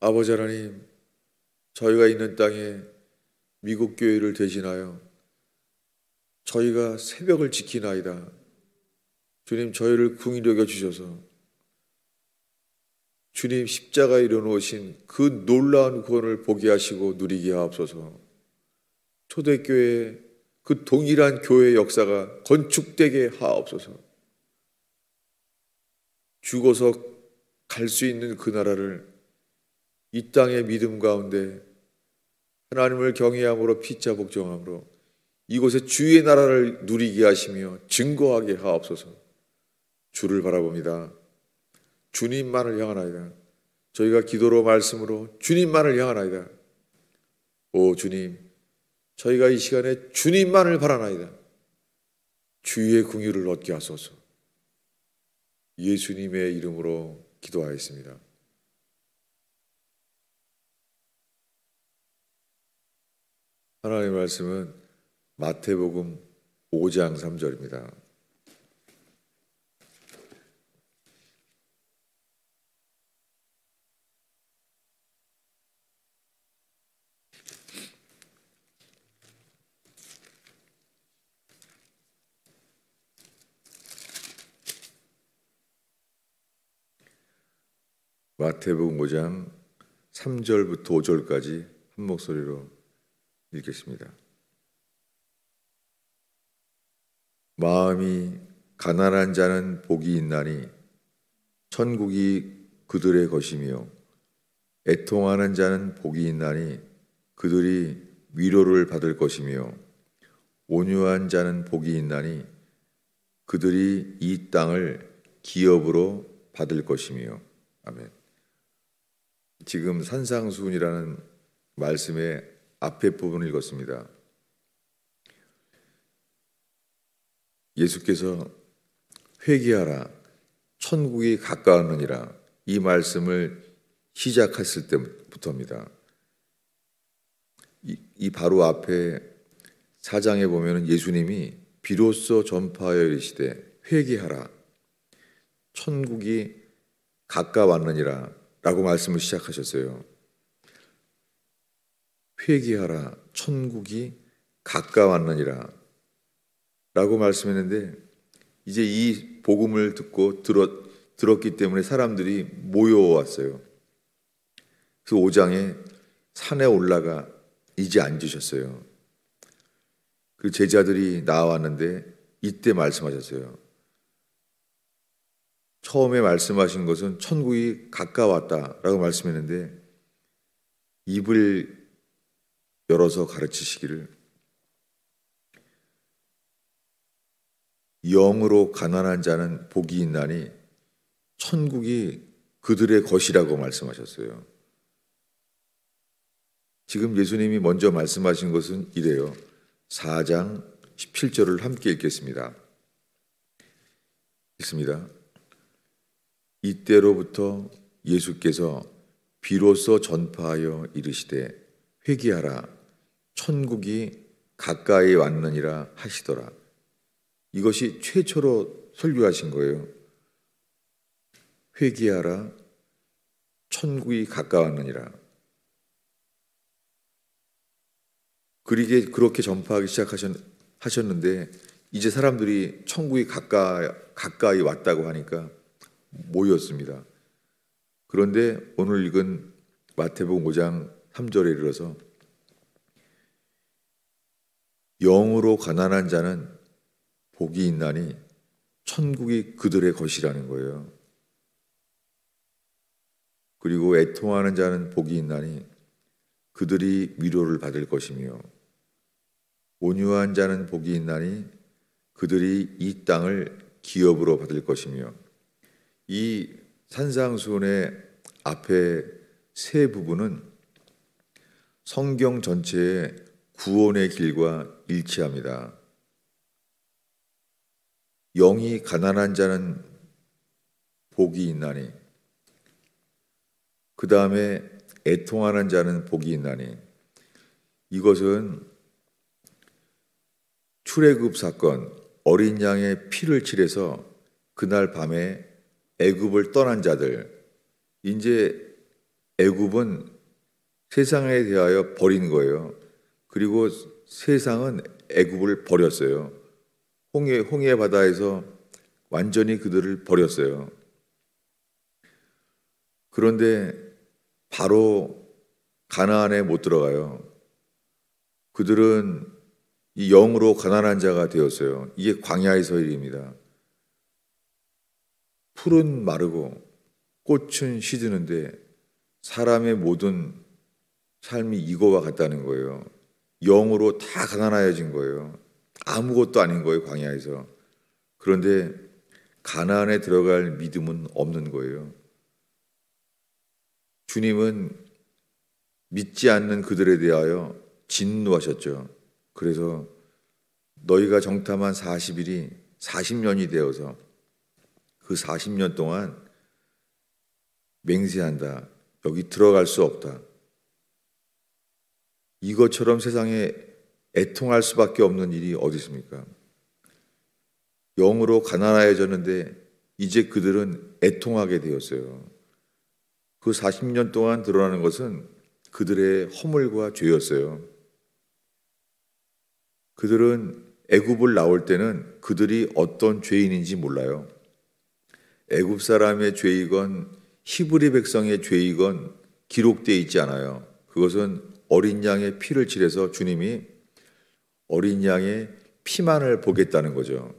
아버지 하나님, 저희가 있는 땅에 미국 교회를 대신하여 저희가 새벽을 지키나이다. 주님, 저희를 긍휼히 여겨 주셔서 주님 십자가에 이뤄놓으신 그 놀라운 구원을 보게 하시고 누리게 하옵소서. 초대교회의 그 동일한 교회의 역사가 건축되게 하옵소서. 죽어서 갈 수 있는 그 나라를 이 땅의 믿음 가운데 하나님을 경외함으로 피차 복종함으로 이곳에 주의 나라를 누리게 하시며 증거하게 하옵소서. 주를 바라봅니다. 주님만을 향하나이다. 저희가 기도로 말씀으로 주님만을 향하나이다. 오 주님, 저희가 이 시간에 주님만을 바라나이다. 주의 긍휼을 얻게 하소서. 예수님의 이름으로 기도하였습니다. 하나님의 말씀은 마태복음 5장 3절입니다. 마태복음 5장 3절부터 5절까지 한 목소리로 읽겠습니다. 마음이 가난한 자는 복이 있나니 천국이 그들의 것이며 애통하는 자는 복이 있나니 그들이 위로를 받을 것이며 온유한 자는 복이 있나니 그들이 이 땅을 기업으로 받을 것이며. 아멘. 지금 산상수훈이라는 말씀의 앞에 부분을 읽었습니다. 예수께서 회개하라 천국이 가까웠느니라 이 말씀을 시작했을 때부터입니다. 이 바로 앞에 4장에 보면 예수님이 비로소 전파하여 이르시되 회개하라 천국이 가까웠느니라 라고 말씀을 시작하셨어요. 회개하라 천국이 가까웠느니라 라고 말씀했는데 이제 이 복음을 듣고 들었기 때문에 사람들이 모여왔어요. 그래서 5장에 산에 올라가 이제 앉으셨어요. 그 제자들이 나왔는데 이때 말씀하셨어요. 처음에 말씀하신 것은 천국이 가까웠다라고 말씀했는데 입을 열어서 가르치시기를 영으로 가난한 자는 복이 있나니 천국이 그들의 것이라고 말씀하셨어요. 지금 예수님이 먼저 말씀하신 것은 이래요. 4장 17절을 함께 읽겠습니다. 읽습니다. 이때로부터 예수께서 비로소 전파하여 이르시되 회개하라 천국이 가까이 왔느니라 하시더라. 이것이 최초로 설교하신 거예요. 회개하라 천국이 가까웠느니라. 그렇게 전파하기 시작하셨는데 이제 사람들이 천국이 가까이 왔다고 하니까 모였습니다. 그런데 오늘 읽은 마태복음 5장 3절에 이르러서 영으로 가난한 자는 복이 있나니 천국이 그들의 것이라는 거예요. 그리고 애통하는 자는 복이 있나니 그들이 위로를 받을 것이며 온유한 자는 복이 있나니 그들이 이 땅을 기업으로 받을 것이며. 이 산상수훈의 앞에 세 부분은 성경 전체의 구원의 길과 일치합니다. 영이 가난한 자는 복이 있나니, 그 다음에 애통하는 자는 복이 있나니, 이것은 출애굽 사건, 어린 양의 피를 칠해서 그날 밤에 애굽을 떠난 자들, 이제 애굽은 세상에 대하여 버린 거예요. 그리고 세상은 애굽을 버렸어요. 홍해 바다에서 완전히 그들을 버렸어요. 그런데 바로 가나안에 못 들어가요. 그들은 이 영으로 가난한 자가 되었어요. 이게 광야에서의 일입니다. 풀은 마르고 꽃은 시드는데 사람의 모든 삶이 이거와 같다는 거예요. 영으로 다 가난해진 거예요. 아무것도 아닌 거예요, 광야에서. 그런데 가나안에 들어갈 믿음은 없는 거예요. 주님은 믿지 않는 그들에 대하여 진노하셨죠. 그래서 너희가 정탐한 40일이 40년이 되어서 그 40년 동안 맹세한다. 여기 들어갈 수 없다. 이것처럼 세상에 애통할 수밖에 없는 일이 어디 있습니까? 영으로 가난해졌는데 이제 그들은 애통하게 되었어요. 그 40년 동안 드러나는 것은 그들의 허물과 죄였어요. 그들은 애굽을 나올 때는 그들이 어떤 죄인인지 몰라요. 애굽 사람의 죄이건 히브리 백성의 죄이건 기록되어 있지 않아요. 그것은 어린 양의 피를 칠해서 주님이 어린 양의 피만을 보겠다는 거죠.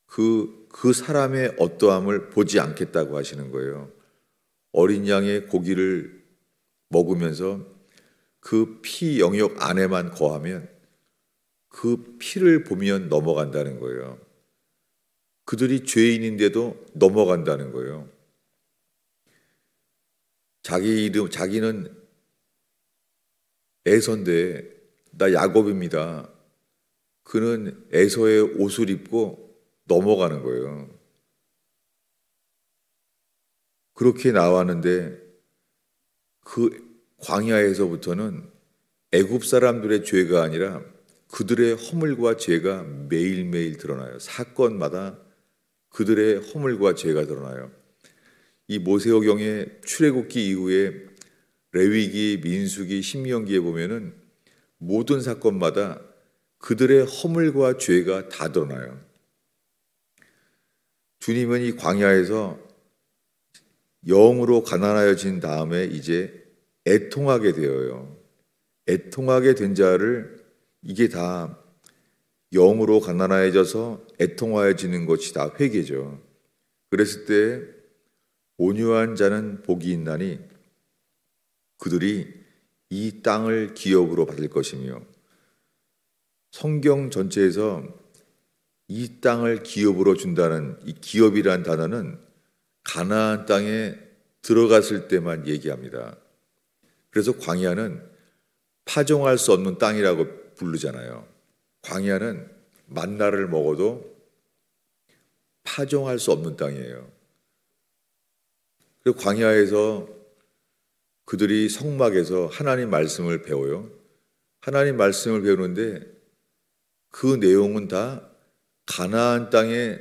그 사람의 어떠함을 보지 않겠다고 하시는 거예요. 어린 양의 고기를 먹으면서 그 피 영역 안에만 거하면 그 피를 보면 넘어간다는 거예요. 그들이 죄인인데도 넘어간다는 거예요. 자기는 에서인데 나 야곱입니다. 그는 에서의 옷을 입고 넘어가는 거예요. 그렇게 나왔는데 그 광야에서부터는 애굽 사람들의 죄가 아니라 그들의 허물과 죄가 매일매일 드러나요. 사건마다 그들의 허물과 죄가 드러나요. 이 모세오경의 출애굽기 이후에 레위기, 민수기, 신명기에 보면은 모든 사건마다 그들의 허물과 죄가 다 드러나요. 주님은 이 광야에서 영으로 가난하여진 다음에 이제 애통하게 되어요. 애통하게 된 자를 이게 다 영으로 가난해져서 애통하여지는 것이 다 회개죠. 그랬을 때 온유한 자는 복이 있나니 그들이 이 땅을 기업으로 받을 것이며, 성경 전체에서 이 땅을 기업으로 준다는 이 기업이란 단어는 가나안 땅에 들어갔을 때만 얘기합니다. 그래서 광야는 파종할 수 없는 땅이라고 부르잖아요. 광야는 만나를 먹어도 파종할 수 없는 땅이에요. 그리고 광야에서 그들이 성막에서 하나님 말씀을 배워요. 하나님 말씀을 배우는데 그 내용은 다 가나안 땅에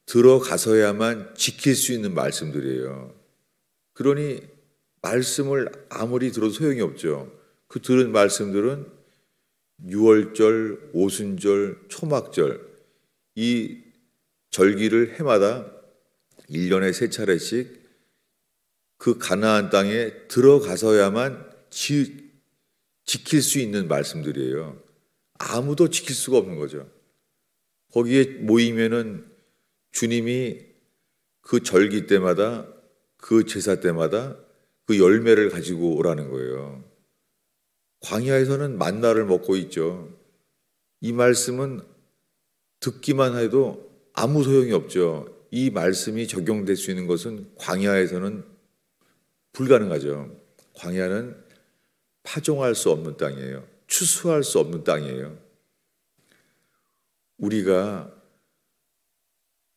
들어가서야만 지킬 수 있는 말씀들이에요. 그러니 말씀을 아무리 들어도 소용이 없죠. 그 들은 말씀들은 유월절, 오순절, 초막절 이 절기를 해마다 1년에 3차례씩 그 가나안 땅에 들어가서야만 지킬 수 있는 말씀들이에요. 아무도 지킬 수가 없는 거죠. 거기에 모이면은 주님이 그 절기 때마다 그 제사 때마다 그 열매를 가지고 오라는 거예요. 광야에서는 만나를 먹고 있죠. 이 말씀은 듣기만 해도 아무 소용이 없죠. 이 말씀이 적용될 수 있는 것은 광야에서는 불가능하죠. 광야는 파종할 수 없는 땅이에요. 추수할 수 없는 땅이에요. 우리가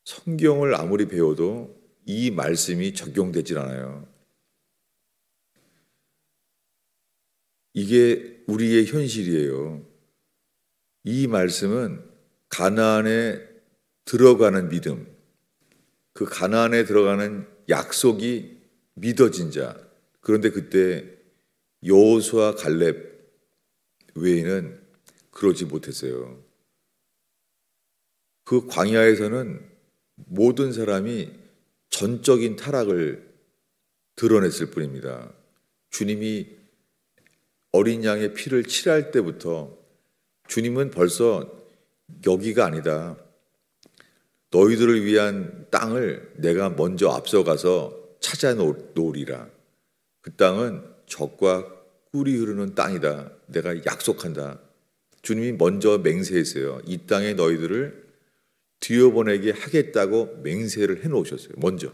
성경을 아무리 배워도 이 말씀이 적용되질 않아요. 이게 우리의 현실이에요. 이 말씀은 가나안에 들어가는 믿음, 그 가나안에 들어가는 약속이 믿어진 자, 그런데 그때 여호수아 갈렙 외에는 그러지 못했어요. 그 광야에서는 모든 사람이 전적인 타락을 드러냈을 뿐입니다. 주님이 어린 양의 피를 칠할 때부터 주님은 벌써 여기가 아니다. 너희들을 위한 땅을 내가 먼저 앞서가서 찾아놓으리라. 그 땅은 젖과 꿀이 흐르는 땅이다. 내가 약속한다. 주님이 먼저 맹세했어요. 이 땅에 너희들을 들여보내게 하겠다고 맹세를 해놓으셨어요. 먼저.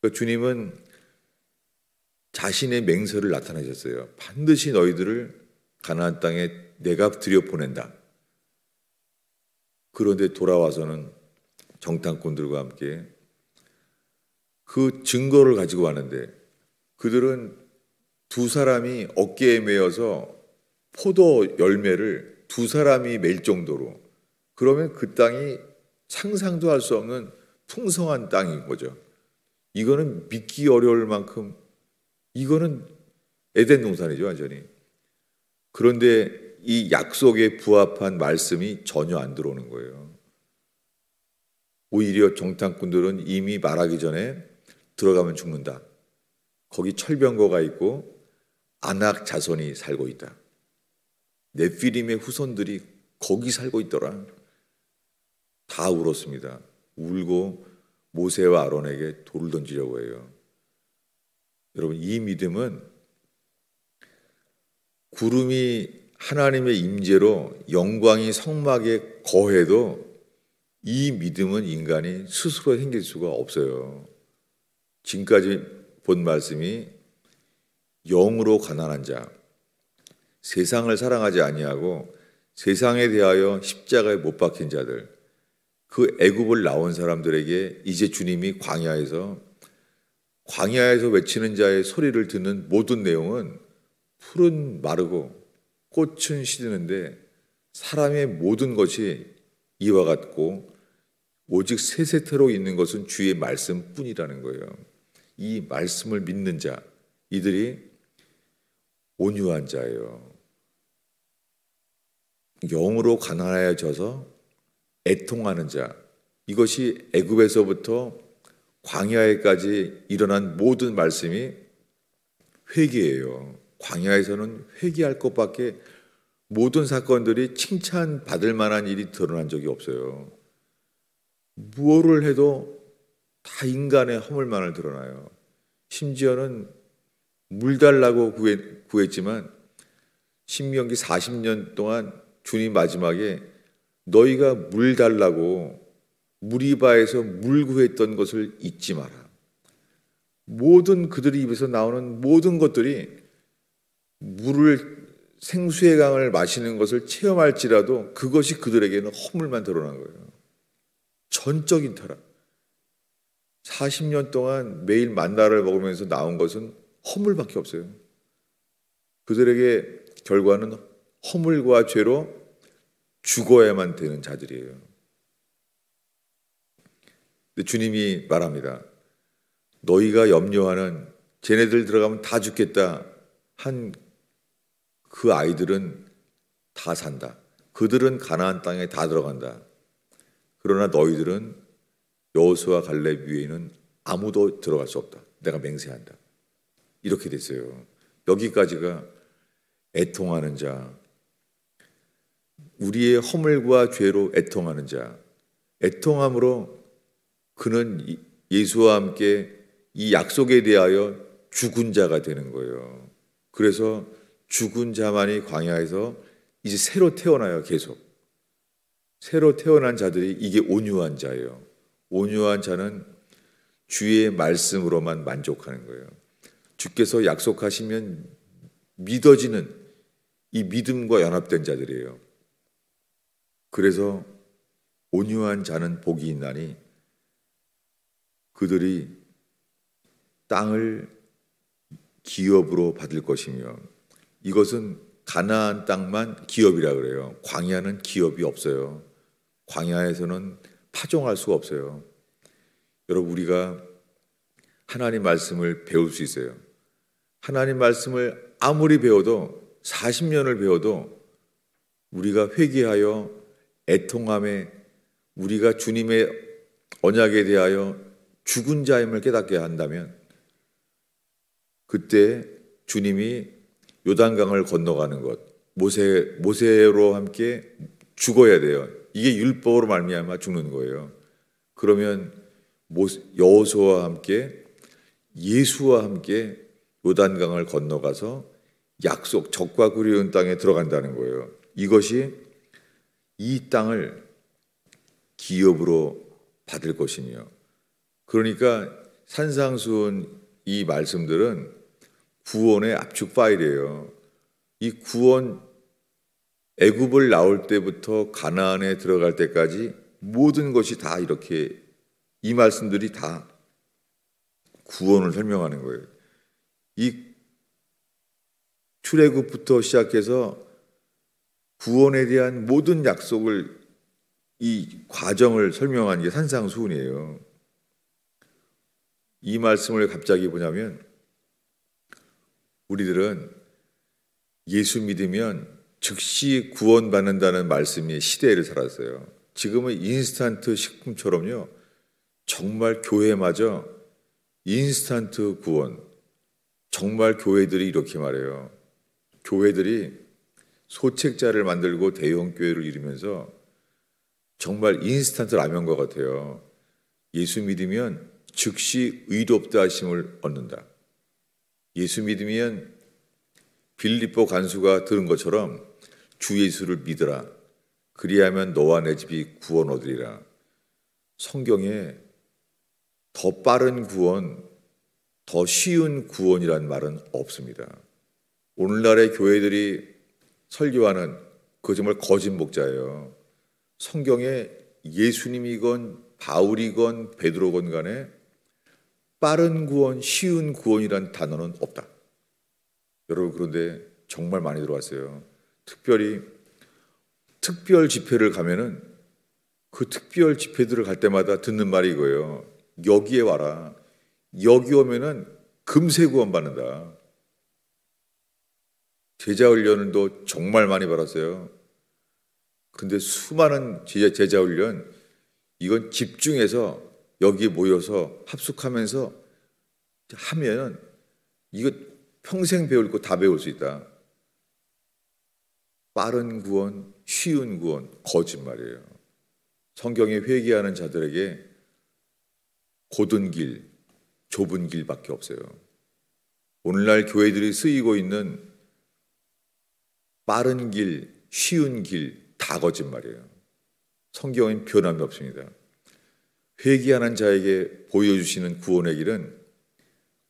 그러니까 주님은 자신의 맹세를 나타내셨어요. 반드시 너희들을 가나안 땅에 내가 들여보낸다. 그런데 돌아와서는 정탐꾼들과 함께 그 증거를 가지고 왔는데 그들은 두 사람이 어깨에 메어서 포도 열매를 두 사람이 맬 정도로, 그러면 그 땅이 상상도 할 수 없는 풍성한 땅인 거죠. 이거는 믿기 어려울 만큼, 이거는 에덴 동산이죠, 완전히. 그런데 이 약속에 부합한 말씀이 전혀 안 들어오는 거예요. 오히려 정탐꾼들은 이미 말하기 전에 들어가면 죽는다. 거기 철병거가 있고 아낙 자손이 살고 있다. 네피림의 후손들이 거기 살고 있더라. 다 울었습니다. 울고 모세와 아론에게 돌을 던지려고 해요. 여러분, 이 믿음은 구름이 하나님의 임재로 영광이 성막에 거해도 이 믿음은 인간이 스스로 생길 수가 없어요. 지금까지 본 말씀이 영으로 가난한 자, 세상을 사랑하지 아니하고 세상에 대하여 십자가에 못 박힌 자들, 그 애굽을 나온 사람들에게 이제 주님이 광야에서 외치는 자의 소리를 듣는 모든 내용은 풀은 마르고 꽃은 시드는데 사람의 모든 것이 이와 같고 오직 세세토록 있는 것은 주의 말씀뿐이라는 거예요. 이 말씀을 믿는 자, 이들이 온유한 자예요. 영으로 가난해져서 애통하는 자, 이것이 애굽에서부터 광야에까지 일어난 모든 말씀이 회개예요. 광야에서는 회개할 것밖에 모든 사건들이 칭찬받을 만한 일이 드러난 적이 없어요. 무엇을 해도 다 인간의 허물만을 드러나요. 심지어는 물 달라고 구했지만 신명기 40년 동안 주님 마지막에 너희가 물 달라고 무리바에서 물 구했던 것을 잊지 마라. 모든 그들의 입에서 나오는 모든 것들이 물을, 생수의 강을 마시는 것을 체험할지라도 그것이 그들에게는 허물만 드러난 거예요. 전적인 타락. 40년 동안 매일 만나를 먹으면서 나온 것은 허물밖에 없어요. 그들에게 결과는 허물과 죄로 죽어야만 되는 자들이에요. 근데 주님이 말합니다. 너희가 염려하는, 쟤네들 들어가면 다 죽겠다 한 그 아이들은 다 산다. 그들은 가나안 땅에 다 들어간다. 그러나 너희들은 여호수아 갈렙 위에는 아무도 들어갈 수 없다. 내가 맹세한다. 이렇게 됐어요. 여기까지가 애통하는 자, 우리의 허물과 죄로 애통하는 자, 애통함으로 그는 예수와 함께 이 약속에 대하여 죽은 자가 되는 거예요. 그래서 죽은 자만이 광야에서 이제 새로 태어나요. 계속 새로 태어난 자들이, 이게 온유한 자예요. 온유한 자는 주의 말씀으로만 만족하는 거예요. 주께서 약속하시면 믿어지는 이 믿음과 연합된 자들이에요. 그래서 온유한 자는 복이 있나니 그들이 땅을 기업으로 받을 것이며, 이것은 가나안 땅만 기업이라 그래요. 광야는 기업이 없어요. 광야에서는 파종할 수가 없어요. 여러분, 우리가 하나님 말씀을 배울 수 있어요. 하나님 말씀을 아무리 배워도 40년을 배워도 우리가 회개하여 애통함에 우리가 주님의 언약에 대하여 죽은 자임을 깨닫게 한다면 그때 주님이 요단강을 건너가는 것, 모세로 함께 죽어야 돼요. 이게 율법으로 말미암아 죽는 거예요. 그러면 여호수아와 함께 예수와 함께 요단강을 건너가서 약속 적과 그리운 땅에 들어간다는 거예요. 이것이 이 땅을 기업으로 받을 것이며, 그러니까 산상수훈 이 말씀들은 구원의 압축 파일이에요. 이 구원, 애굽을 나올 때부터 가나안에 들어갈 때까지 모든 것이 다 이렇게 이 말씀들이 다 구원을 설명하는 거예요. 이 출애굽부터 시작해서 구원에 대한 모든 약속을, 이 과정을 설명한 게 산상수훈이에요. 이 말씀을 갑자기 보냐면 우리들은 예수 믿으면 즉시 구원받는다는 말씀이 시대를 살았어요. 지금은 인스턴트 식품처럼요. 정말 교회마저 인스턴트 구원. 정말 교회들이 이렇게 말해요. 교회들이 소책자를 만들고 대형교회를 이루면서 정말 인스턴트 라면과 같아요. 예수 믿으면 즉시 의롭다 하심을 얻는다. 예수 믿으면 빌립보 간수가 들은 것처럼 주 예수를 믿으라. 그리하면 너와 내 집이 구원 얻으리라. 성경에 더 빠른 구원, 더 쉬운 구원이란 말은 없습니다. 오늘날의 교회들이 설교하는 그 정말 거짓 목자예요. 성경에 예수님이건 바울이건 베드로건 간에 빠른 구원, 쉬운 구원이란 단어는 없다. 여러분, 그런데 정말 많이 들어왔어요. 특별히 특별 집회를 가면은 그 특별 집회들을 갈 때마다 듣는 말이 이거예요. 여기에 와라. 여기 오면은 금세 구원받는다. 제자훈련도 정말 많이 받았어요. 근데 수많은 제자훈련, 이건 집중해서 여기 모여서 합숙하면서 하면 이거 평생 배울 거 다 배울 수 있다. 빠른 구원, 쉬운 구원, 거짓말이에요. 성경에 회개하는 자들에게 곧은 길, 좁은 길밖에 없어요. 오늘날 교회들이 쓰이고 있는 빠른 길, 쉬운 길, 다 거짓말이에요. 성경엔 변함이 없습니다. 회개하는 자에게 보여주시는 구원의 길은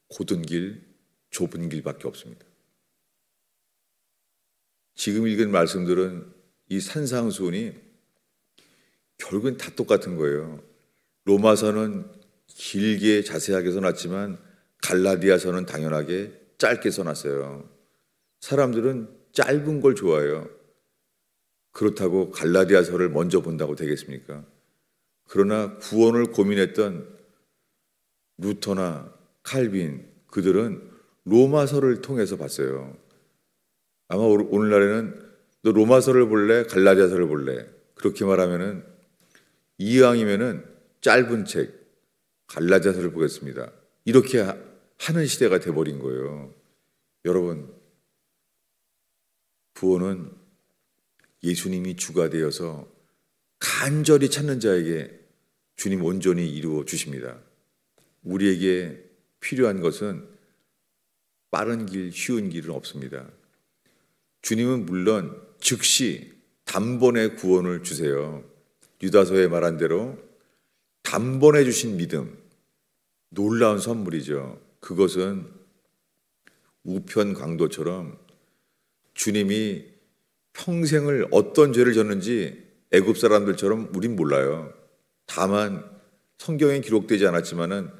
곧은 길, 좁은 길밖에 없습니다. 지금 읽은 말씀들은 이 산상수훈이 결국은 다 똑같은 거예요. 로마서는 길게 자세하게 써놨지만 갈라디아서는 당연하게 짧게 써놨어요. 사람들은 짧은 걸 좋아해요. 그렇다고 갈라디아서를 먼저 본다고 되겠습니까? 그러나 구원을 고민했던 루터나 칼빈, 그들은 로마서를 통해서 봤어요. 아마 오늘날에는 너 로마서를 볼래? 갈라디아서를 볼래? 그렇게 말하면은 이왕이면은 짧은 책 갈라디아서를 보겠습니다. 이렇게 하는 시대가 돼버린 거예요. 여러분, 구원은 예수님이 주가 되어서 간절히 찾는 자에게 주님 온전히 이루어 주십니다. 우리에게 필요한 것은 빠른 길, 쉬운 길은 없습니다. 주님은 물론 즉시 단번에 구원을 주세요. 유다서에 말한 대로 단번에 주신 믿음, 놀라운 선물이죠. 그것은 우편 강도처럼 주님이 평생을 어떤 죄를 졌는지 애굽 사람들처럼 우린 몰라요. 다만 성경에 기록되지 않았지만은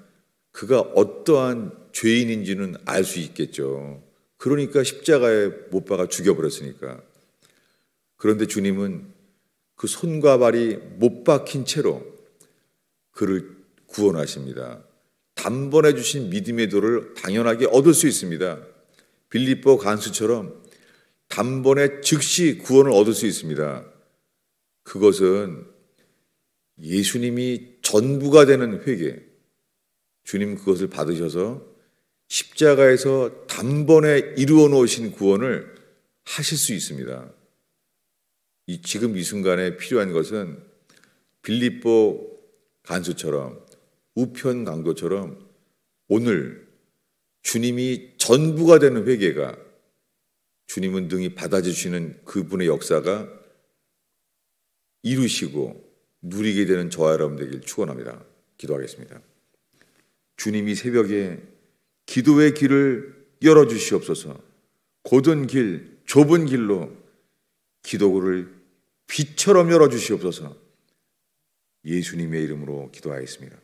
그가 어떠한 죄인인지는 알 수 있겠죠. 그러니까 십자가에 못 박아 죽여버렸으니까. 그런데 주님은 그 손과 발이 못 박힌 채로 그를 구원하십니다. 단번에 주신 믿음의 도를 당연하게 얻을 수 있습니다. 빌립보 간수처럼 단번에 즉시 구원을 얻을 수 있습니다. 그것은 예수님이 전부가 되는 회개, 주님 그것을 받으셔서 십자가에서 단번에 이루어 놓으신 구원을 하실 수 있습니다. 지금 이 순간에 필요한 것은 빌립보 간수처럼 우편 강도처럼 오늘 주님이 전부가 되는 회개가, 주님은 능히 받아주시는 그분의 역사가 이루시고 누리게 되는 저와 여러분 되길 축원합니다. 기도하겠습니다. 주님이 새벽에 기도의 길을 열어주시옵소서. 곧은 길, 좁은 길로 기도를 빛처럼 열어주시옵소서. 예수님의 이름으로 기도하겠습니다.